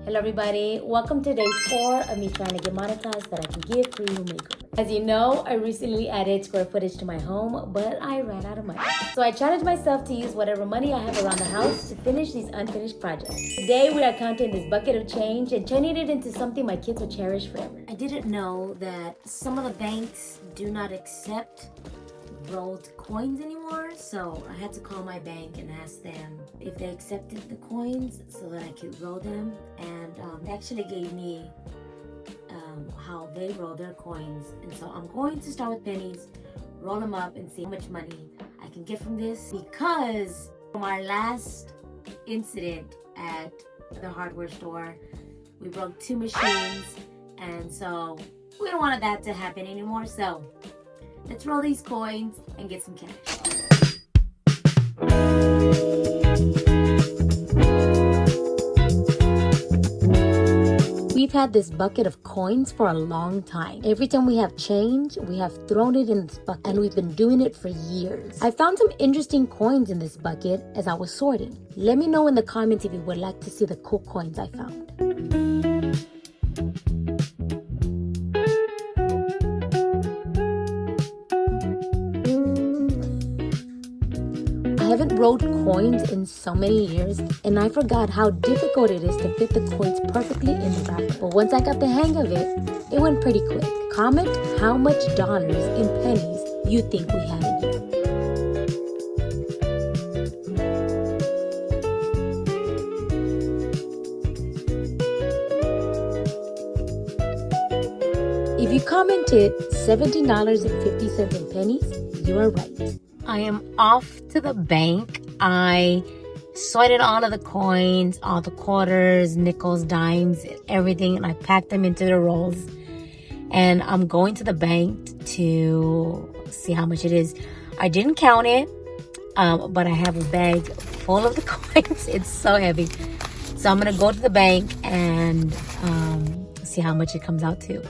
Hello everybody, welcome to day 4 of me trying to get monetized that I can give free home makeovers. As you know, I recently added square footage to my home, but I ran out of money. So I challenged myself to use whatever money I have around the house to finish these unfinished projects. Today we are counting this bucket of change and turning it into something my kids will cherish forever. I didn't know that some of the banks do not accept rolled coins anymore, so I had to call my bank and ask them if they accepted the coins so that I could roll them, and they actually gave me how they roll their coins. And so I'm going to start with pennies, roll them up, and see how much money I can get from this, because from our last incident at the hardware store, we broke 2 machines, and so we don't want that to happen anymore. So let's roll these coins and get some cash. We've had this bucket of coins for a long time. Every time we have change, we have thrown it in this bucket, and we've been doing it for years. I found some interesting coins in this bucket as I was sorting. Let me know in the comments if you would like to see the cool coins I found. I haven't rolled coins in so many years, and I forgot how difficult it is to fit the coins perfectly in the wrapper. But once I got the hang of it, it went pretty quick. Comment how much dollars in pennies you think we have in here. If you commented $17.50 in pennies, you are right. I am off to the bank. I sorted all of the coins, all the quarters, nickels, dimes, everything, and I packed them into the rolls. And I'm going to the bank to see how much it is. I didn't count it, but I have a bag full of the coins. It's so heavy. So I'm gonna go to the bank and see how much it comes out to.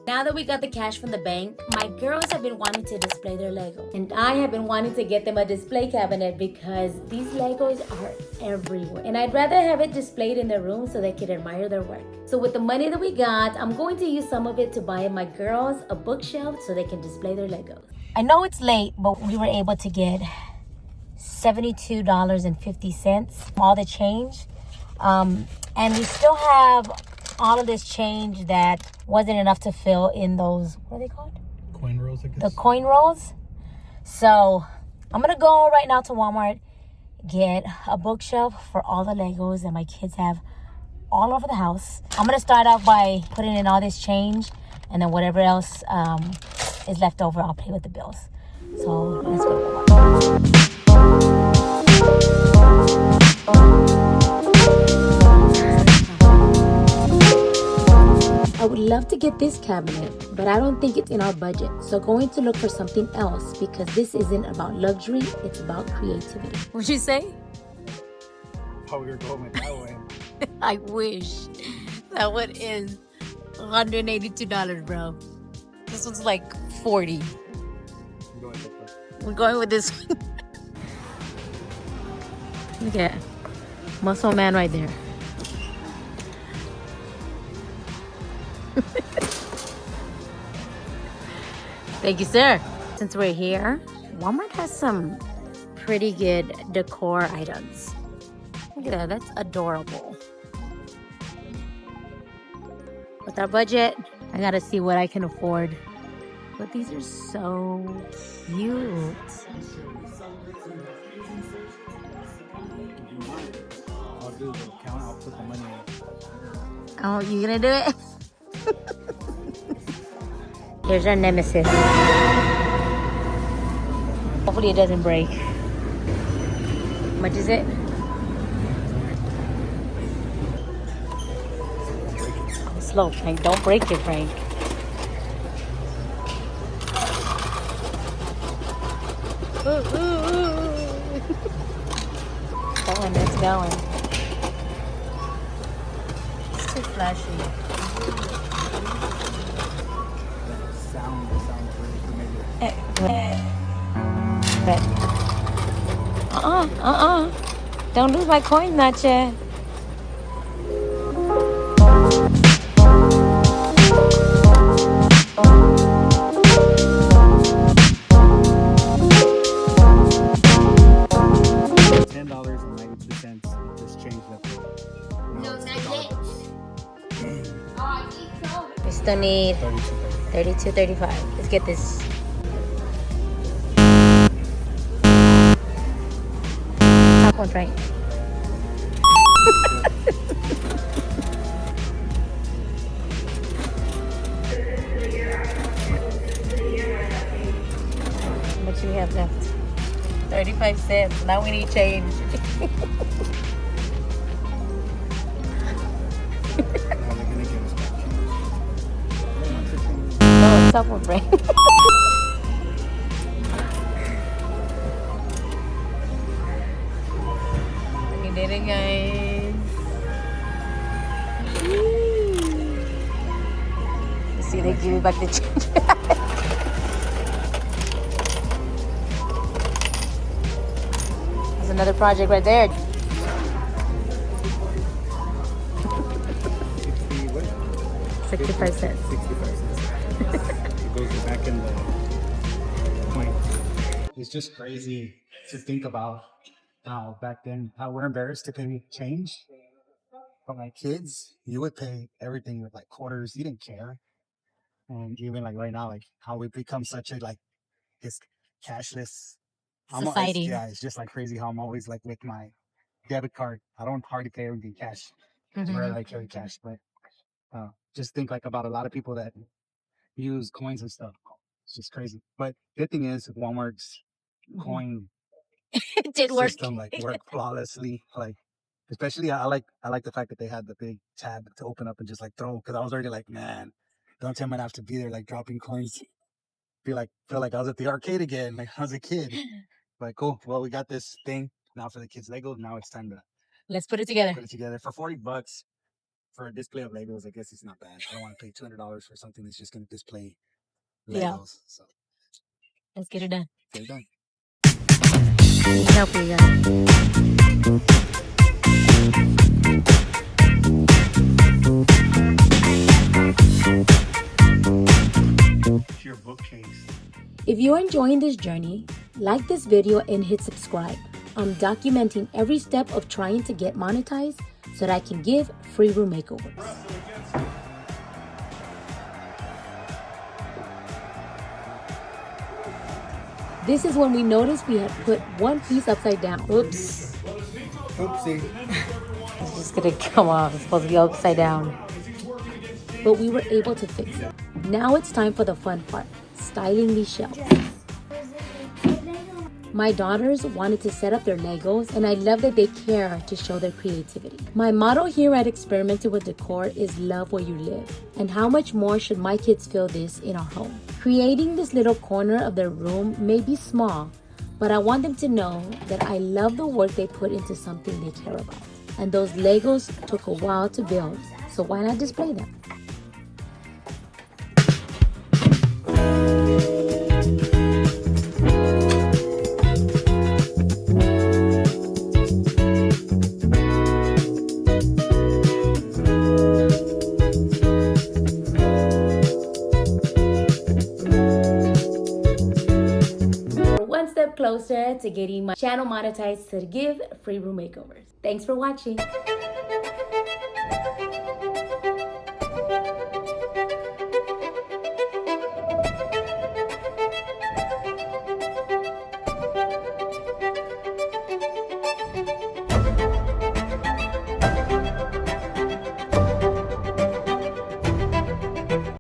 Now that we got the cash from the bank, my girls have been wanting to display their Lego. And I have been wanting to get them a display cabinet because these Legos are everywhere. And I'd rather have it displayed in their room so they can admire their work. So with the money that we got, I'm going to use some of it to buy my girls a bookshelf so they can display their Legos. I know it's late, but we were able to get $72.50, all the change. And we still have all of this change that wasn't enough to fill in those, what are they called? Coin rolls, I guess. The coin rolls. So I'm gonna go right now to Walmart, get a bookshelf for all the Legos that my kids have all over the house. I'm gonna start out by putting in all this change, and then whatever else is left over, I'll pay with the bills. So let's go to Walmart. I would love to get this cabinet, but I don't think it's in our budget. So going to look for something else, because this isn't about luxury, it's about creativity. What'd you say? Oh, we were going with that one. I wish. That one is $182, bro. This one's like $40. We're going with this one. Look at Muscle Man right there. Thank you, sir. Since we're here, Walmart has some pretty good decor items. Look at that, that's adorable. With our budget, I gotta see what I can afford. But these are so cute. I'll do the count, I'll put the money in. Oh, you gonna do it? Here's our nemesis. Hopefully it doesn't break. How much is it? Slow, Frank. Don't break it, Frank. Going, it's going. It's too flashy. Sound really familiar. But, don't lose my coin, Nacha. $10.92. Just change that. No, It's not $1 yet. bills. Oh, I think so. We still need 32. 32.35. Let's get this. Top one's right. How much do we have left? 35 cents. Now we need change. Now they're gonna give us back change. No, it's top one's right. We did it, guys. You see, they give you back the change. There's another project right there. 65 cents. 65 cents. It goes back in the coin. It's just crazy to think about how back then, how we're embarrassed to pay change. But my kids, you would pay everything with like quarters. You didn't care. And even like right now, like how we've become such a like this cashless Society. it's just like crazy how I'm always like with my debit card. I don't hardly pay everything cash. Rarely I carry cash, but just think like about a lot of people that use coins and stuff. It's just crazy. But good thing is Walmart's coin It did work. system like worked flawlessly. Like especially I like the fact that they had the big tab to open up and just like throw, because I was already like, man, don't tell me I have to be there like dropping coins. Feel like I was at the arcade again, like I was a kid. Like cool. Well, we got this thing now for the kids Legos. Now it's time to Let's put it together. put it together for $40 for a display of Legos. I guess it's not bad. I don't want to pay $200 for something that's just going to display Legos. Yeah. So Let's get it done. get it done. Help you guys. Your bookcase. If you're enjoying this journey, like this video and hit subscribe. I'm documenting every step of trying to get monetized so that I can give free room makeovers. This is when we noticed we had put one piece upside down. Oops. Oopsie. It's just gonna come off. It's supposed to be upside down. But we were able to fix it. Now it's time for the fun part, styling these shelves. My daughters wanted to set up their Legos, and I love that they care to show their creativity. My motto here at Experimenting with Decor is love where you live. And how much more should my kids feel this in our home? Creating this little corner of their room may be small, but I want them to know that I love the work they put into something they care about. And those Legos took a while to build, so why not display them? One step closer to getting my channel monetized to give free room makeovers. Thanks for watching.